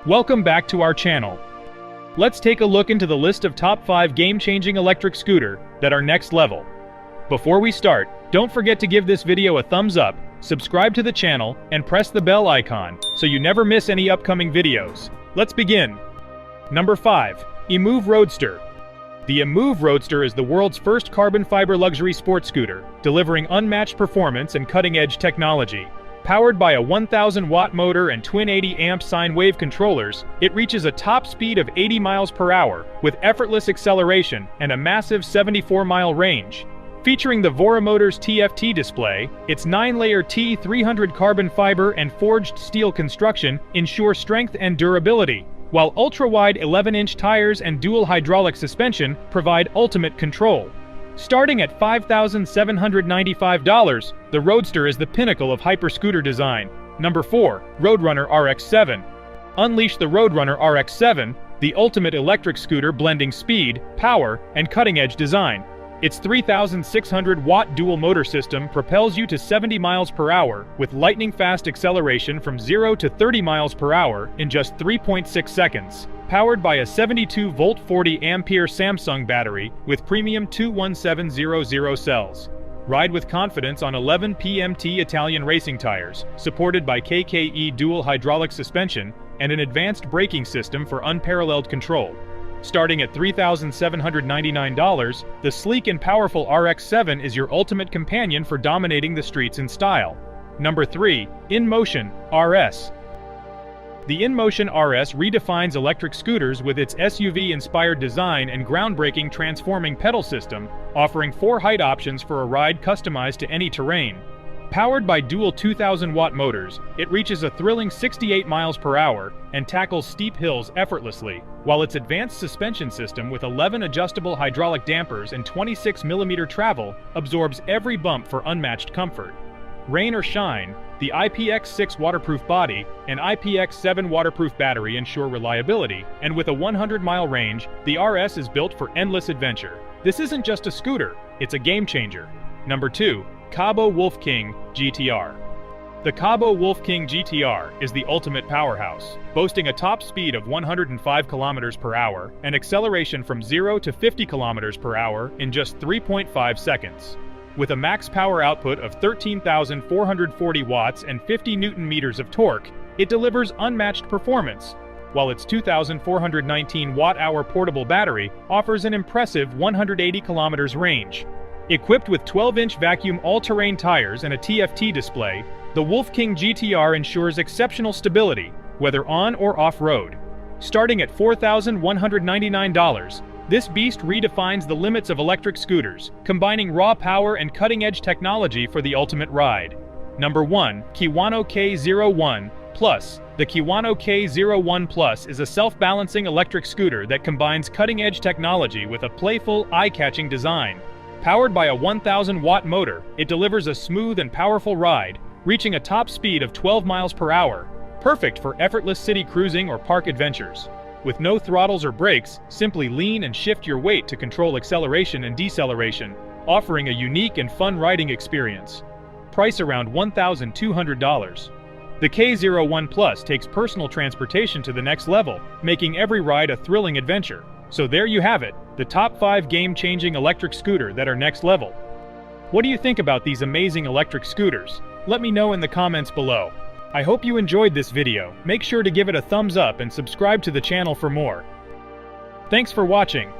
Welcome back to our channel. Let's take a look into the list of top 5 game-changing electric scooter that are next level. Before we start, don't forget to give this video a thumbs up, subscribe to the channel, and press the bell icon so you never miss any upcoming videos. Let's begin. Number 5. Emove Roadster. The Emove Roadster is the world's first carbon fiber luxury sports scooter, delivering unmatched performance and cutting-edge technology. Powered by a 1,000-watt motor and twin 80-amp sine wave controllers, it reaches a top speed of 80 miles per hour with effortless acceleration and a massive 74-mile range. Featuring the Vora Motors TFT display, its 9-layer T300 carbon fiber and forged steel construction ensure strength and durability, while ultra-wide 11-inch tires and dual hydraulic suspension provide ultimate control. Starting at $5,795, the Roadster is the pinnacle of hyper-scooter design. Number 4. Roadrunner RX7. Unleash the Roadrunner RX7, the ultimate electric scooter blending speed, power, and cutting-edge design. Its 3,600-watt dual motor system propels you to 70 miles per hour with lightning-fast acceleration from 0 to 30 miles per hour in just 3.6 seconds. Powered by a 72-volt 40-ampere Samsung battery with premium 21700 cells. Ride with confidence on 11 PMT Italian racing tires, supported by KKE dual hydraulic suspension and an advanced braking system for unparalleled control. Starting at $3,799, the sleek and powerful RX7 is your ultimate companion for dominating the streets in style. Number 3. Inmotion RS. The Inmotion RS redefines electric scooters with its SUV-inspired design and groundbreaking transforming pedal system, offering 4 height options for a ride customized to any terrain. Powered by dual 2,000-watt motors, it reaches a thrilling 68 miles per hour and tackles steep hills effortlessly, while its advanced suspension system with 11 adjustable hydraulic dampers and 26mm travel absorbs every bump for unmatched comfort. Rain or shine, the IPX6 waterproof body and IPX7 waterproof battery ensure reliability, and with a 100-mile range, the RS is built for endless adventure. This isn't just a scooter, it's a game-changer. Number 2. Kaabo Wolf King GTR. The Kaabo Wolf King GTR is the ultimate powerhouse, boasting a top speed of 105 km per hour and acceleration from 0 to 50 km per hour in just 3.5 seconds. With a max power output of 13,440 watts and 50 Nm of torque, it delivers unmatched performance, while its 2,419 watt-hour portable battery offers an impressive 180 km range. Equipped with 12-inch vacuum all-terrain tires and a TFT display, the Wolf King GTR ensures exceptional stability, whether on or off-road. Starting at $4,199, this beast redefines the limits of electric scooters, combining raw power and cutting-edge technology for the ultimate ride. Number 1. Kiwano K01 Plus. The Kiwano K01 Plus is a self-balancing electric scooter that combines cutting-edge technology with a playful, eye-catching design. Powered by a 1,000-watt motor, it delivers a smooth and powerful ride, reaching a top speed of 12 miles per hour, perfect for effortless city cruising or park adventures. With no throttles or brakes, simply lean and shift your weight to control acceleration and deceleration, offering a unique and fun riding experience. Price around $1,200. The K01 Plus takes personal transportation to the next level, making every ride a thrilling adventure. So there you have it, the top 5 game-changing electric scooter that are next level. What do you think about these amazing electric scooters? Let me know in the comments below. I hope you enjoyed this video. Make sure to give it a thumbs up and subscribe to the channel for more. Thanks for watching.